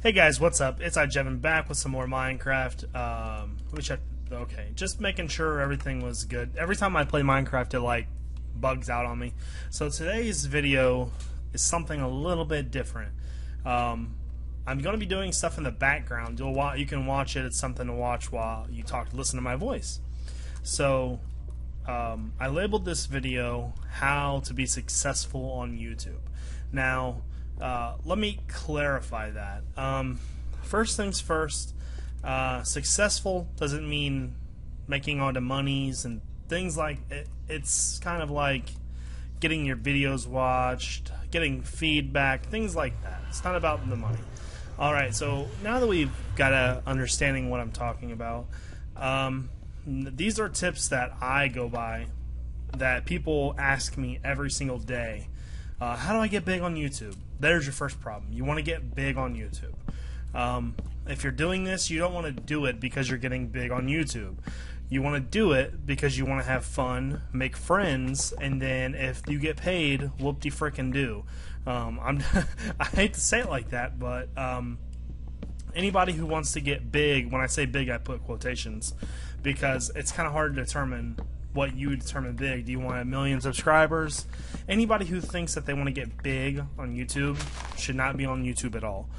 Hey guys, what's up? It's iJevin back with some more Minecraft. Let me check. Okay, just making sure everything was good. Every time I play Minecraft, it like bugs out on me. So today's video is something a little bit different. I'm going to be doing stuff in the background. You can watch it. It's something to watch while you listen to my voice. So I labeled this video "How to Be Successful on YouTube." Now, let me clarify that. First things first, successful doesn't mean making all the monies and things like it. It's kind of like getting your videos watched, getting feedback, things like that. It's not about the money. Alright, so now that we've got a understanding what I'm talking about, these are tips that I go by, that people ask me every single day. How do I get big on YouTube? There's your first problem. You want to get big on YouTube. If you're doing this, you don't want to do it because you're getting big on YouTube. You want to do it because you want to have fun, make friends, and then if you get paid, whoop-de-frickin-do. I hate to say it like that, but anybody who wants to get big, when I say big, I put quotations, because it's kind of hard to determine what you determine big. Do you want 1 million subscribers? Anybody who thinks that they want to get big on YouTube should not be on YouTube at all.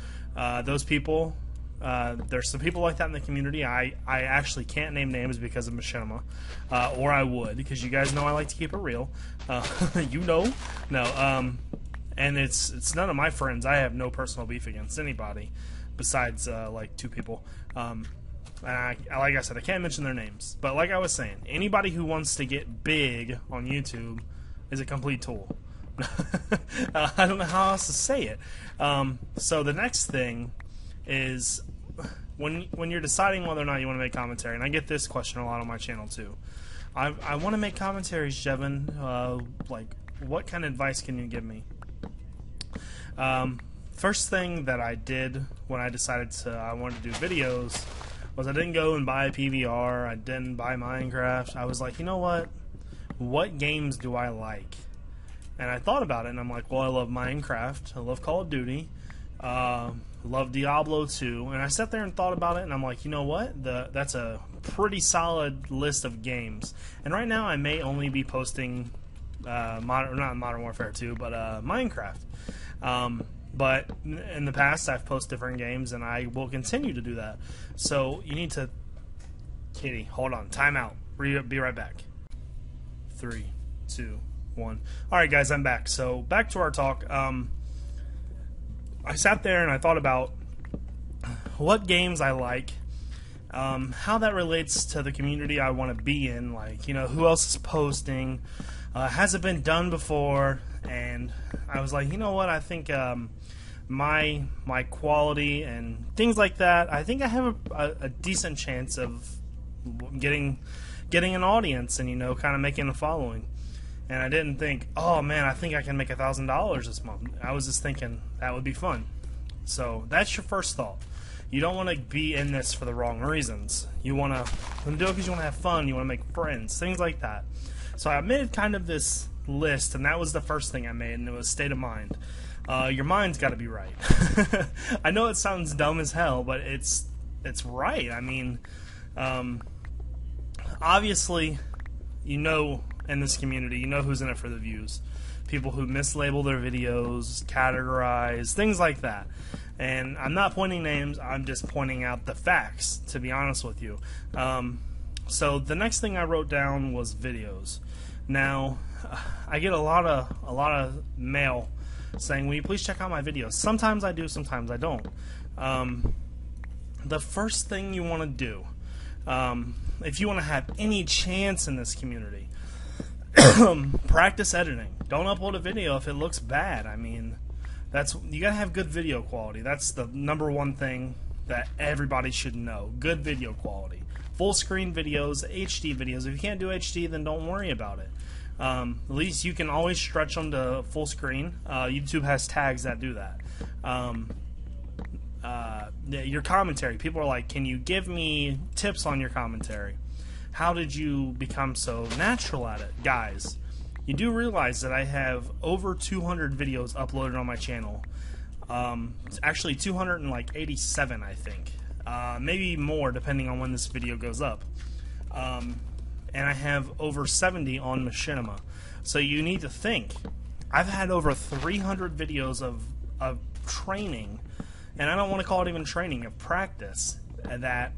Those people, there's some people like that in the community. I actually can't name names because of machinima, or I would, because you guys know I like to keep it real. You know, no, and it's none of my friends. I have no personal beef against anybody besides like 2 people. Like I said, I can't mention their names, but like I was saying, anybody who wants to get big on YouTube is a complete tool. I don't know how else to say it. So the next thing is when you're deciding whether or not you want to make commentary, and I get this question a lot on my channel too. I want to make commentaries, Jevin. Like, what kind of advice can you give me? First thing that I did when I decided I wanted to do videos was I didn't go and buy a PVR. I didn't buy Minecraft. I was like, you know what? What games do I like? And I thought about it, and I'm like, well, I love Minecraft. I love Call of Duty. Love Diablo 2. And I sat there and thought about it, and I'm like, you know what? That's a pretty solid list of games. And right now, I may only be posting not Modern Warfare 2, but Minecraft. But in the past, I've posted different games, and I will continue to do that. So you need to... Kitty, hold on. Time out. Be right back. 3, 2, 1. Alright, guys, I'm back. So back to our talk. I sat there and I thought about what games I like, how that relates to the community I want to be in, like, you know, who else is posting, has it been done before, and I was like, you know what, I think my quality and things like that, I think I have a decent chance of getting an audience and, you know, kind of making a following. And I didn't think, oh man, I think I can make $1,000 this month. I was just thinking that would be fun. So that's your first thought. You don't want to be in this for the wrong reasons. You want to do it because you want to have fun. You want to make friends, things like that. So I made kind of this list, and that was the first thing I made, and it was state of mind. Your mind's got to be right. I know it sounds dumb as hell, but it's right. I mean, obviously, you know, in this community, you know who's in it for the views. People who mislabel their videos, categorize, things like that. And I'm not pointing names, I'm just pointing out the facts, to be honest with you. So the next thing I wrote down was videos. Now, I get a lot of mail saying, will you please check out my videos? Sometimes I do, sometimes I don't. The first thing you want to do, if you want to have any chance in this community, practice editing. Don't upload a video if it looks bad. I mean, you gotta have good video quality. That's the #1 thing that everybody should know. Good video quality. Full screen videos, HD videos. If you can't do HD, then don't worry about it. At least you can always stretch them to full screen. YouTube has tags that do that. Your commentary. People are like, can you give me tips on your commentary? How did you become so natural at it? Guys, you do realize that I have over 200 videos uploaded on my channel. It's actually 287, I think. Maybe more depending on when this video goes up. And I have over 70 on Machinima. So you need to think. I've had over 300 videos of training, and I don't want to call it even training, of practice, that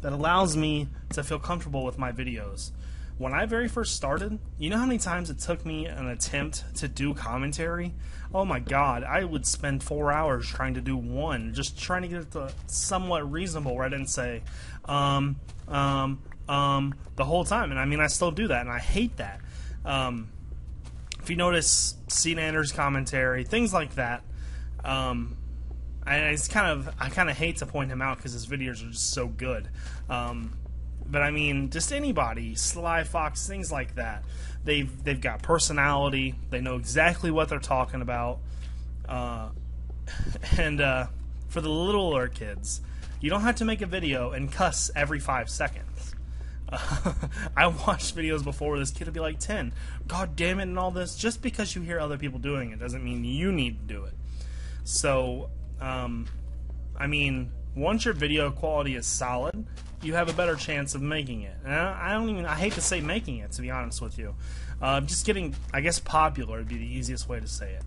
allows me to feel comfortable with my videos. When I very first started, you know how many times it took me an attempt to do commentary? Oh my god, I would spend 4 hours trying to do one, just trying to get it to somewhat reasonable where I didn't say, the whole time. And I mean, I still do that, and I hate that. If you notice Jevinator's commentary, things like that, I kind of hate to point him out because his videos are just so good. But I mean, just anybody, Sly Fox, things like that. They've got personality. They know exactly what they're talking about. And for the littler kids, you don't have to make a video and cuss every 5 seconds. I watched videos before where this kid would be like 10. God damn it and all this. Just because you hear other people doing it doesn't mean you need to do it. So, I mean, once your video quality is solid, you have a better chance of making it. And I hate to say making it, to be honest with you. Just getting, I guess, popular would be the easiest way to say it.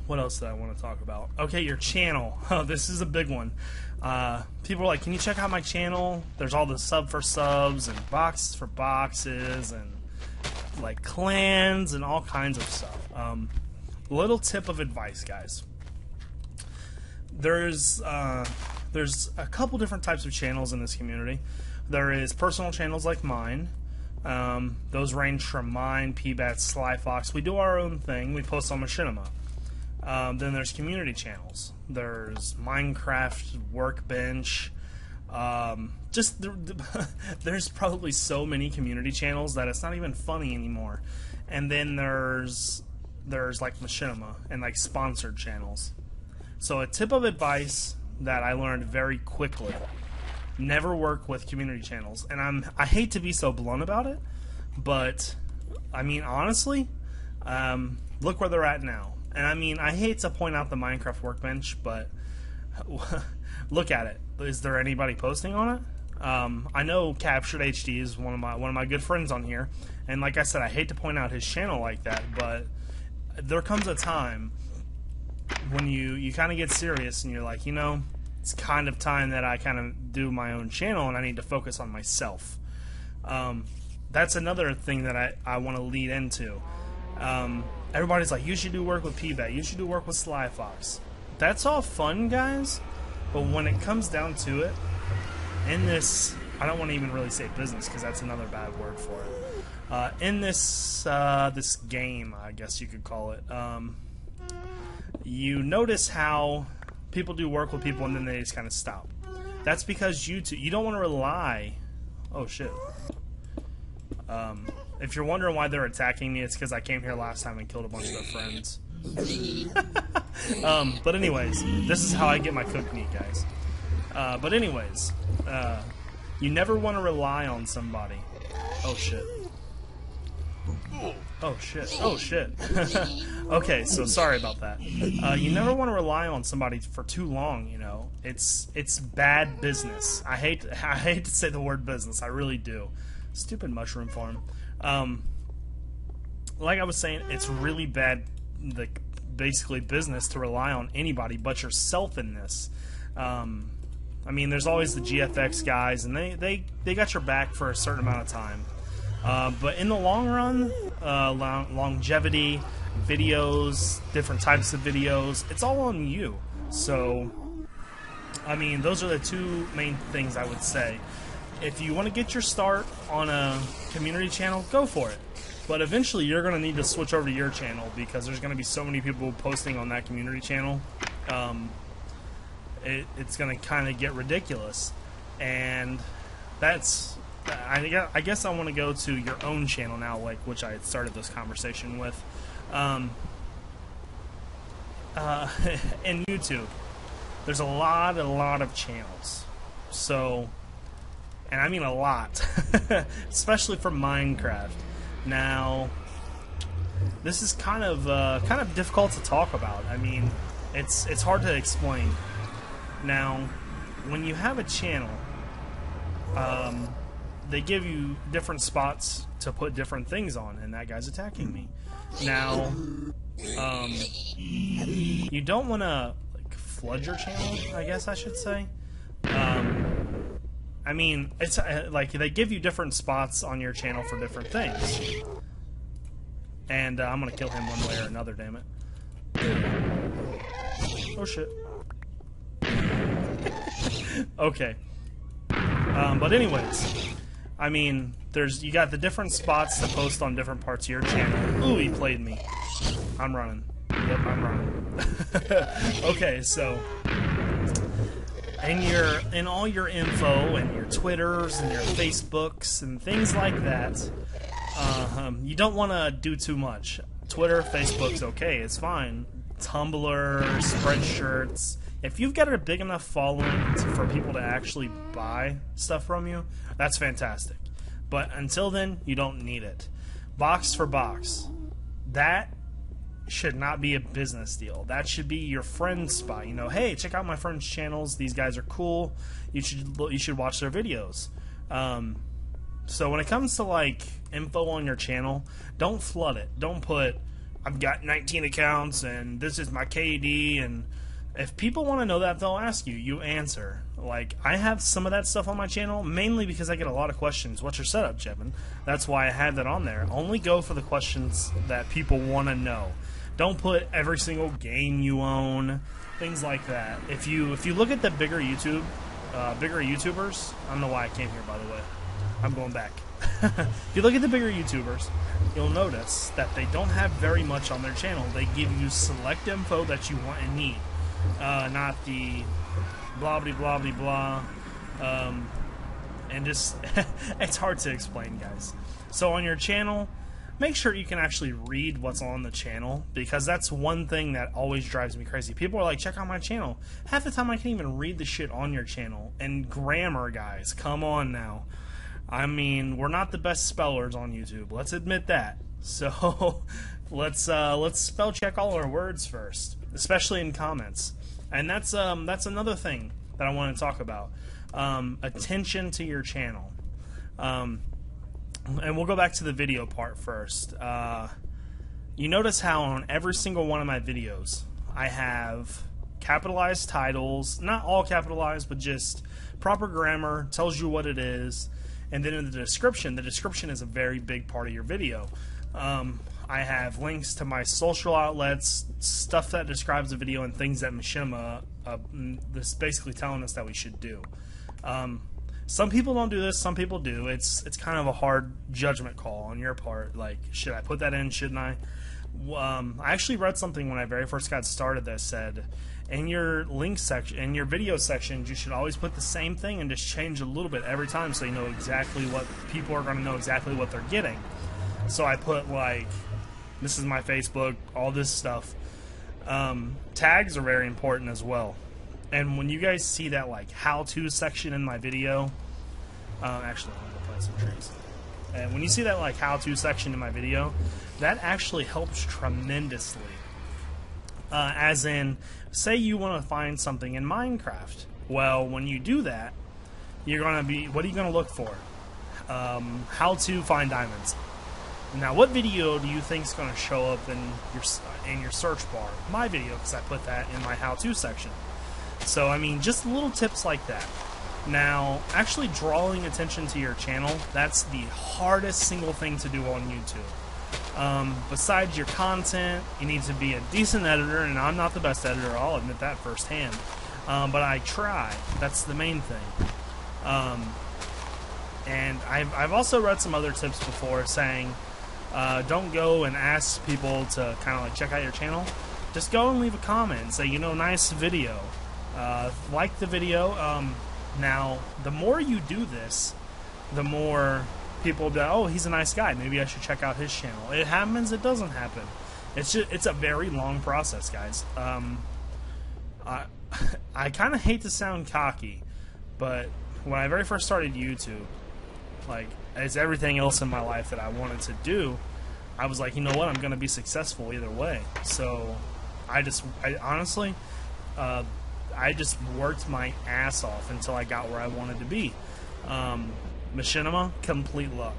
What else did I want to talk about? Okay, your channel. Oh, this is a big one. People are like, can you check out my channel? There's all the sub for subs and boxes for boxes and like clans and all kinds of stuff. Little tip of advice, guys. There's a couple different types of channels in this community. There is personal channels like mine. Those range from mine, PBAT, Sly Fox. We do our own thing. We post on Machinima. Then there's community channels. There's Minecraft, Workbench. There's probably so many community channels that it's not even funny anymore. And then there's like Machinima and like sponsored channels. So a tip of advice that I learned very quickly: never work with community channels. And I hate to be so blunt about it, but I mean, honestly, look where they're at now. And I mean, I hate to point out the Minecraft Workbench, but look at it. Is there anybody posting on it? I know Captured HD is one of my good friends on here, and like I said, I hate to point out his channel like that, but there comes a time when you kind of get serious and you're like, you know, it's kind of time that I kind of do my own channel and I need to focus on myself. That's another thing that I want to lead into. Everybody's like, you should do work with PBAT, you should do work with Sly Fox. That's all fun, guys, but when it comes down to it, in this, I don't want to even really say business because that's another bad word for it. In this this game, I guess you could call it, you notice how people do work with people and then they just kind of stop. That's because YouTube, you don't want to rely. Oh shit. If you're wondering why they're attacking me, it's because I came here last time and killed a bunch of their friends. But anyways, this is how I get my cooked meat, guys. But anyways, you never want to rely on somebody. Oh shit. Oh shit. Oh shit. Okay, so sorry about that. You never want to rely on somebody for too long, you know. It's bad business. I hate to say the word business. I really do. Stupid mushroom farm. Like I was saying, it's really bad, basically business to rely on anybody but yourself in this. I mean, there's always the GFX guys, and they got your back for a certain amount of time. But in the long run, longevity, videos, different types of videos, it's all on you. So, I mean, those are the two main things I would say. If you want to get your start on a community channel, go for it. But eventually you're going to need to switch over to your channel because there's going to be so many people posting on that community channel. It's going to kind of get ridiculous. And that's... I guess I want to go to your own channel now, like which I had started this conversation with. In YouTube, there's a lot of channels. So, and I mean a lot, especially for Minecraft. Now, this is kind of difficult to talk about. I mean, it's hard to explain. Now, when you have a channel, they give you different spots to put different things on, and that guy's attacking me. Now, you don't want to like flood your channel, I guess I should say. I mean, it's like they give you different spots on your channel for different things. And I'm gonna kill him one way or another, damn it. Oh shit. Okay. But anyways, I mean, you got the different spots to post on different parts of your channel. Ooh, he played me. I'm running. Yep, I'm running. Okay, so in all your info and your Twitters and your Facebooks and things like that, you don't want to do too much. Twitter, Facebook's okay, it's fine. Tumblr, Spreadshirts. If you've got a big enough following for people to actually buy stuff from you, that's fantastic. But until then, you don't need it. Box for box. That should not be a business deal. That should be your friend's spot. You know, hey, check out my friend's channels. These guys are cool. You should watch their videos. So when it comes to like info on your channel, don't flood it. Don't put, I've got 19 accounts and this is my KD, and if people want to know that, they'll ask you. You answer. Like, I have some of that stuff on my channel, mainly because I get a lot of questions. What's your setup, Jevin? That's why I had that on there. Only go for the questions that people want to know. Don't put every single game you own, things like that. If you look at the bigger YouTubers, I don't know why I came here, by the way. I'm going back. If you look at the bigger YouTubers, you'll notice that they don't have very much on their channel. They give you select info that you want and need. Not the blah blah blah blah blah, and just it's hard to explain, guys. So on your channel, make sure you can actually read what's on the channel, because that's one thing that always drives me crazy. People are like, check out my channel. Half the time I can't even read the shit on your channel. And grammar, guys, come on now. I mean, we're not the best spellers on YouTube. Let's admit that. So let's spell check all our words first, especially in comments. And that's another thing that I want to talk about. Attention to your channel. And we'll go back to the video part first. You notice how on every single one of my videos I have capitalized titles, not all capitalized, but just proper grammar, tells you what it is. And then in the description is a very big part of your video. I have links to my social outlets, stuff that describes the video, and things that Machinima is basically telling us that we should do. Some people don't do this, some people do. It's kind of a hard judgment call on your part. Like, should I put that in, shouldn't I? I actually read something when I very first got started that said, in your link section, in your video sections, you should always put the same thing and just change a little bit every time, so you know exactly what people are going to know exactly what they're getting. So I put, like, this is my Facebook, all this stuff. Tags are very important as well. And when you guys see that, like, how-to section in my video, actually, I'm going to plant some trees. And when you see that, like, how-to section in my video, that actually helps tremendously. As in, say you want to find something in Minecraft. Well, when you do that, you're going to be, what are you going to look for? How to find diamonds. Now, what video do you think is going to show up in your search bar? My video, because I put that in my how-to section. So, I mean, just little tips like that. Now, actually drawing attention to your channel, that's the hardest single thing to do on YouTube. Besides your content, you need to be a decent editor, and I'm not the best editor, I'll admit that firsthand. But I try. That's the main thing. And I've also read some other tips before saying, don't go and ask people to kind of like check out your channel. Just go and leave a comment and say, you know, nice video. Like the video. Now, the more you do this, the more people go, oh, he's a nice guy, maybe I should check out his channel. It happens, it doesn't happen. It's a very long process, guys. I kind of hate to sound cocky, but when I very first started YouTube, like, as everything else in my life that I wanted to do, I was like, you know what, I'm gonna be successful either way. So I honestly, I just worked my ass off until I got where I wanted to be. Machinima, complete luck.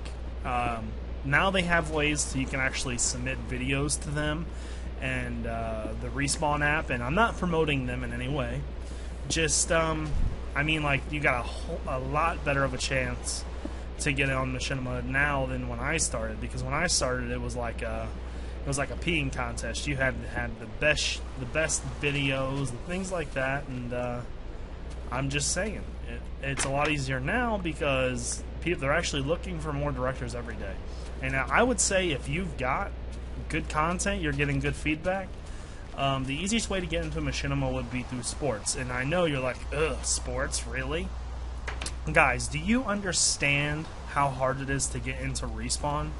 Now they have ways so you can actually submit videos to them, and the Respawn app, and I'm not promoting them in any way. Just, I mean, like, you got a lot better of a chance to get on Machinima now than when I started, because when I started, it was like a peeing contest. You had the best videos and things like that, and I'm just saying, it's a lot easier now because they're actually looking for more directors every day. And I would say if you've got good content, you're getting good feedback, the easiest way to get into Machinima would be through sports. And I know you're like, ugh, sports, really? Guys, do you understand how hard it is to get into Respawn?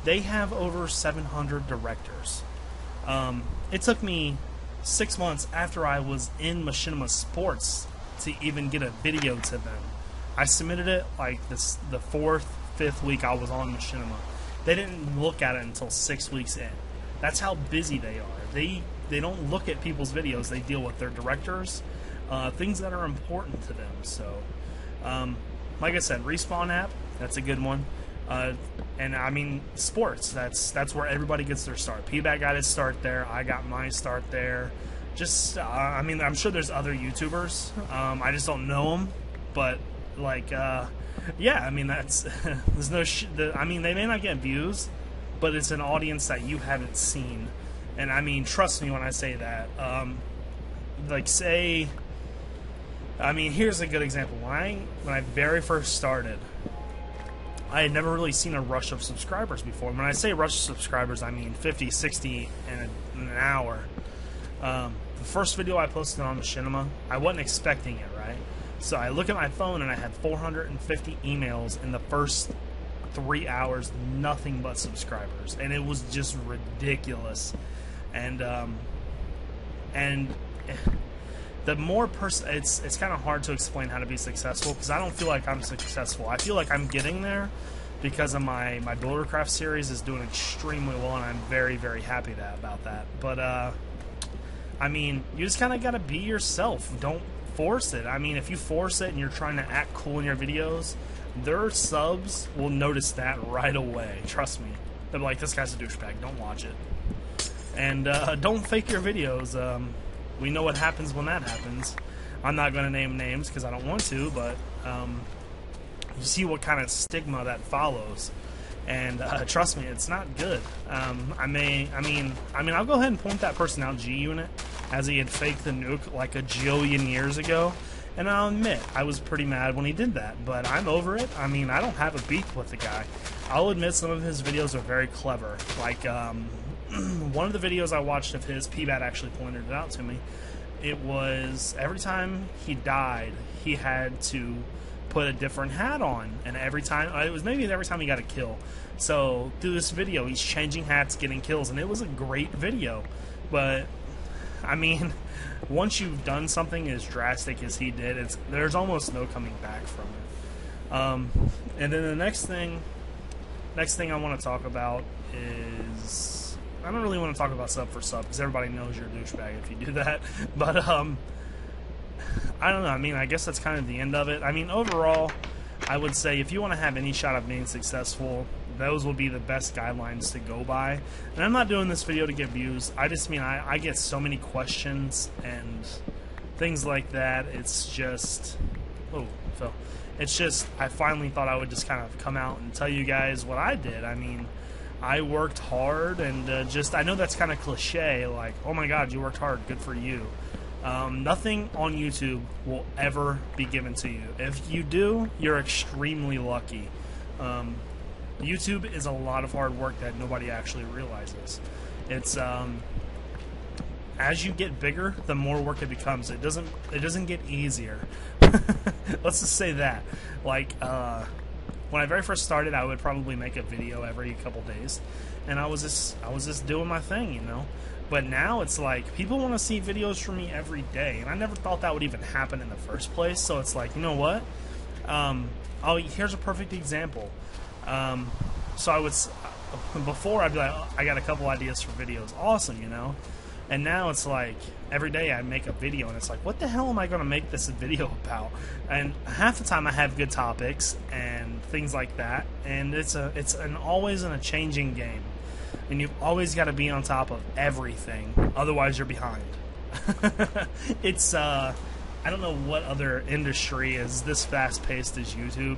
They have over 700 directors. It took me 6 months after I was in Machinima Sports to even get a video to them. I submitted it like the 4th, 5th week I was on Machinima. They didn't look at it until 6 weeks in. That's how busy they are. They don't look at people's videos. They deal with their directors, things that are important to them. So, like I said, Respawn app, that's a good one. And I mean, sports, that's where everybody gets their start. P-Bat got his start there. I got my start there. Just, I mean, I'm sure there's other YouTubers. I just don't know them. But, like, yeah, I mean, that's, there's no, I mean, they may not get views, but it's an audience that you haven't seen. And I mean, trust me when I say that. Like, say, I mean, here's a good example. When I very first started, I had never really seen a rush of subscribers before. When I say rush of subscribers, I mean 50, 60 in an hour. The first video I posted on Machinima, I wasn't expecting it, right? So I look at my phone and I had 450 emails in the first 3 hours, nothing but subscribers, and it was just ridiculous. And the more it's kind of hard to explain how to be successful, because I don't feel like I'm successful. I feel like I'm getting there because of my Buildercraft series is doing extremely well, and I'm very, very happy about that. But I mean, you just kind of got to be yourself. Don't force it. I mean, if you force it and you're trying to act cool in your videos, their subs will notice that right away. Trust me. They'll be like, this guy's a douchebag. Don't watch it. And don't fake your videos. We know what happens when that happens. I'm not going to name names because I don't want to, but you see what kind of stigma that follows. And trust me, it's not good. I mean, I'll go ahead and point that person out, G-Unit, as he had faked the nuke like a jillion years ago. And I'll admit, I was pretty mad when he did that, but I'm over it. I mean, I don't have a beef with the guy. I'll admit some of his videos are very clever. Like, one of the videos I watched of his, P-Bat actually pointed it out to me. It was every time he died, he had to put a different hat on, and every time, it was maybe every time he got a kill. So through this video, he's changing hats, getting kills, and it was a great video. But I mean, once you've done something as drastic as he did, there's almost no coming back from it. And then the next thing I want to talk about is, I don't really want to talk about sub for sub because everybody knows you're a douchebag if you do that. But I don't know. I mean, I guess that's kind of the end of it. I mean, overall, I would say if you want to have any shot of being successful, those will be the best guidelines to go by. And I'm not doing this video to get views. I just mean I get so many questions and things like that. It's just, oh, Phil. It's just, I finally thought I would just kind of come out and tell you guys what I did. I mean, I worked hard, and just, I know that's kind of cliche, like, oh my god, you worked hard, good for you. Nothing on YouTube will ever be given to you. If you do, you're extremely lucky. YouTube is a lot of hard work that nobody actually realizes. It's as you get bigger, the more work it becomes. It doesn't get easier. Let's just say that. Like when I very first started, I would probably make a video every couple days, and I was just doing my thing, you know. But now it's like people want to see videos from me every day, and I never thought that would even happen in the first place. So it's like, you know what? Here's a perfect example. So before I'd be like, oh, I got a couple ideas for videos, awesome, you know. And now it's like every day I make a video and it's like, what the hell am I going to make this video about? And half the time I have good topics and things like that, and it's always in a changing game, and you've always got to be on top of everything, otherwise you're behind. It's I don't know what other industry is this fast paced as YouTube.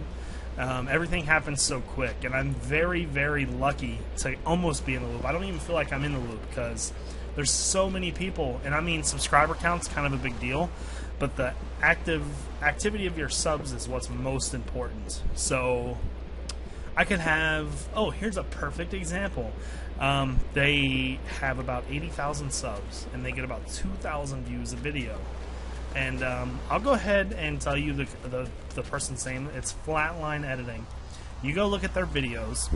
Everything happens so quick, and I'm very, very lucky to almost be in the loop. I don't even feel like I'm in the loop because there's so many people, and I mean subscriber count's kind of a big deal, but the activity of your subs is what's most important. So I could have, oh, here's a perfect example. They have about 80,000 subs, and they get about 2,000 views a video. And I'll go ahead and tell you the person's name. It's Flatline Editing. You go look at their videos,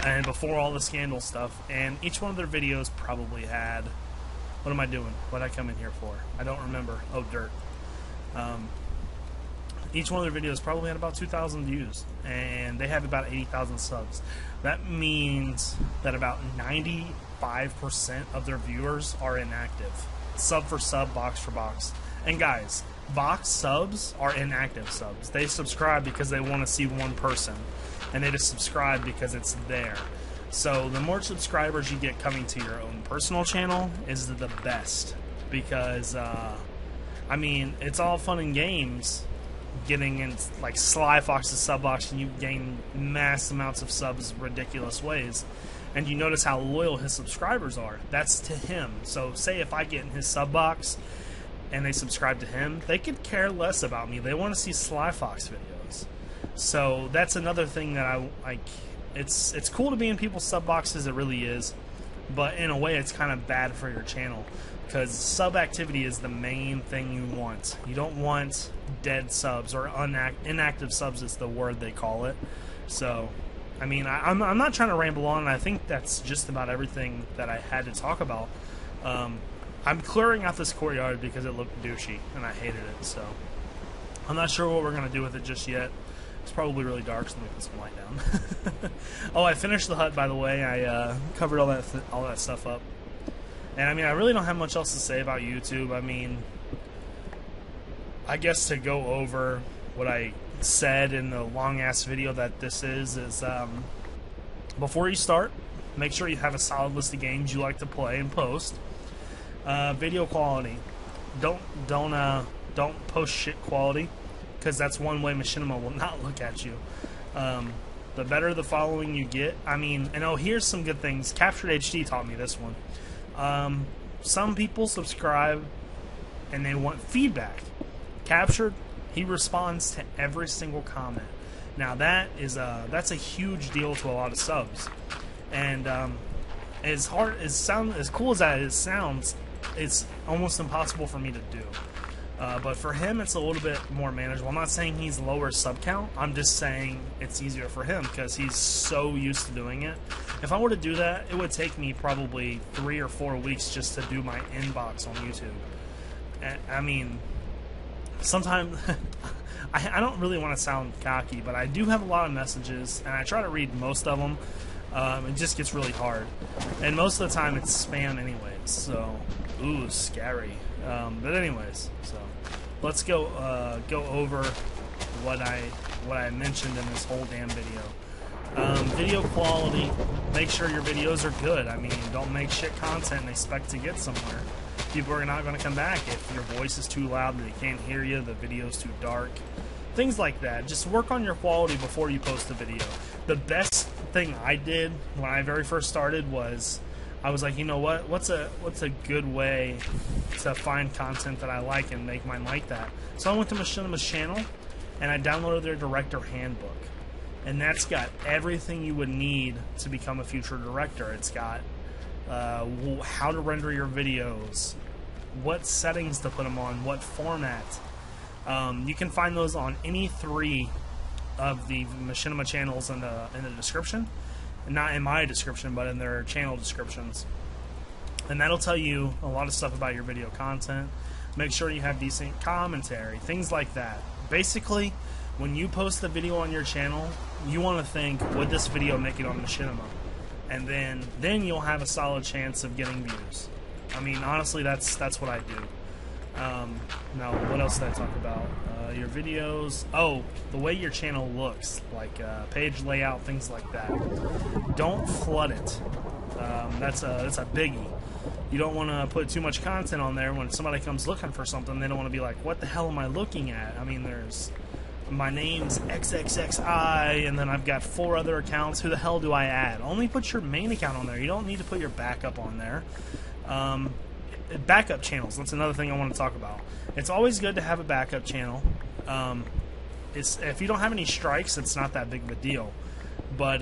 and before all the scandal stuff, and each one of their videos probably had, what am I doing? What did I come in here for? I don't remember. Oh, dirt. Each one of their videos probably had about 2,000 views, and they have about 80,000 subs. That means that about 95% of their viewers are inactive. Sub for sub, box for box. And guys, box subs are inactive subs. They subscribe because they want to see one person, and they just subscribe because it's there. So the more subscribers you get coming to your own personal channel is the best, because I mean, it's all fun and games getting in like Sly Fox's sub box, and you gain mass amounts of subs ridiculous ways, and you notice how loyal his subscribers are. That's to him. So say if I get in his sub box and they subscribe to him, they could care less about me. They want to see Sly Fox videos. So that's another thing that I like. It's cool to be in people's sub boxes, it really is, but in a way it's kind of bad for your channel, because sub activity is the main thing you want. You don't want dead subs, or inactive subs is the word they call it. So I mean, I'm not trying to ramble on, and I think that's just about everything that I had to talk about. I'm clearing out this courtyard because it looked douchey, and I hated it, so I'm not sure what we're going to do with it just yet. It's probably really dark, so let me put some light down. Oh, I finished the hut, by the way. I covered all that stuff up. And I mean, I really don't have much else to say about YouTube. I mean, I guess to go over what I said in the long-ass video that this is before you start, make sure you have a solid list of games you like to play and post. Video quality. Don't post shit quality, because that's one way Machinima will not look at you. The better the following you get. I mean, and oh, here's some good things. Captured HD taught me this one. Some people subscribe and they want feedback. Captured, he responds to every single comment. Now that's a huge deal to a lot of subs. And as cool as that it sounds, it's almost impossible for me to do. But for him, it's a little bit more manageable. I'm not saying he's lower sub count. I'm just saying it's easier for him because he's so used to doing it. If I were to do that, it would take me probably 3 or 4 weeks just to do my inbox on YouTube. I mean, sometimes I don't really want to sound cocky, but I do have a lot of messages, and I try to read most of them. It just gets really hard, and most of the time it's spam anyways. So, ooh, scary. But anyways, so let's go over what I mentioned in this whole damn video. Video quality. Make sure your videos are good. I mean, don't make shit content and expect to get somewhere. People are not going to come back if your voice is too loud, they can't hear you, the video's too dark. Things like that. Just work on your quality before you post a video. The best thing I did when I very first started was I was like, you know what? What's a good way to find content that I like and make mine like that? So I went to Machinima's channel and I downloaded their director handbook, and that's got everything you would need to become a future director. It's got how to render your videos, what settings to put them on, what format. You can find those on any 3 of the Machinima channels in the description. Not in my description, but in their channel descriptions. And that'll tell you a lot of stuff about your video content. Make sure you have decent commentary, things like that. Basically, when you post a video on your channel, you want to think, would this video make it on Machinima? and then you'll have a solid chance of getting views. I mean, honestly, that's what I do. Now, what else did I talk about? Your videos. Oh, the way your channel looks, like page layout, things like that. Don't flood it. That's a biggie. You don't want to put too much content on there. When somebody comes looking for something, they don't want to be like, what the hell am I looking at? I mean, there's my name's XXXI, and then I've got 4 other accounts. Who the hell do I add? Only put your main account on there. You don't need to put your backup on there. Backup channels, that's another thing I want to talk about. It's always good to have a backup channel. If you don't have any strikes, it's not that big of a deal. But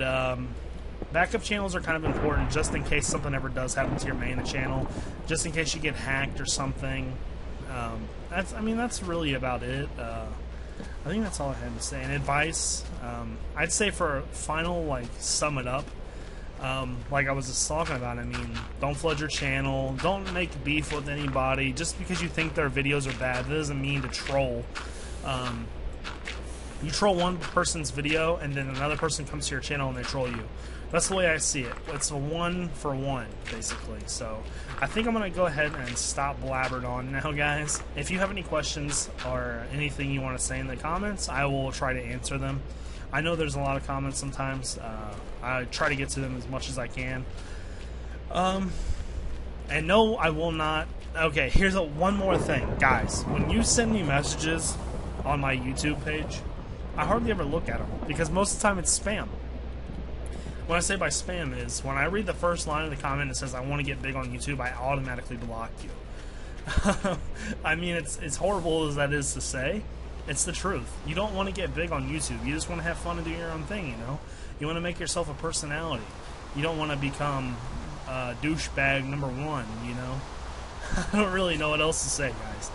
backup channels are kind of important just in case something ever does happen to your main channel, just in case you get hacked or something. That's really about it. I think that's all I had to say. And advice, I'd say for final, like, sum it up, like I was just talking about, I mean, don't flood your channel, don't make beef with anybody. Just because you think their videos are bad, that doesn't mean to troll. You troll one person's video, and then another person comes to your channel and they troll you. That's the way I see it. It's a 1 for 1, basically. So I think I'm going to go ahead and stop blabbering on now, guys. If you have any questions or anything you want to say in the comments, I will try to answer them. I know there's a lot of comments sometimes. I try to get to them as much as I can. And no, I will not. Okay, here's one more thing. Guys, when you send me messages on my YouTube page, I hardly ever look at them because most of the time it's spam. What I say by spam is when I read the first line of the comment that says I want to get big on YouTube, I automatically block you. I mean, it's horrible as that is to say. It's the truth. You don't want to get big on YouTube. You just want to have fun and do your own thing, you know? You want to make yourself a personality. You don't want to become douchebag number 1, you know? I don't really know what else to say, guys.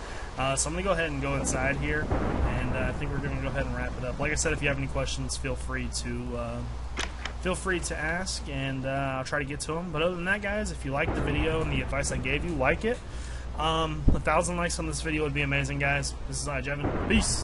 So I'm going to go ahead and go inside here, and I think we're going to go ahead and wrap it up. Like I said, if you have any questions, feel free to ask, and I'll try to get to them. But other than that, guys, if you liked the video and the advice I gave you, like it. 1,000 likes on this video would be amazing, guys. This is iJevin. Peace.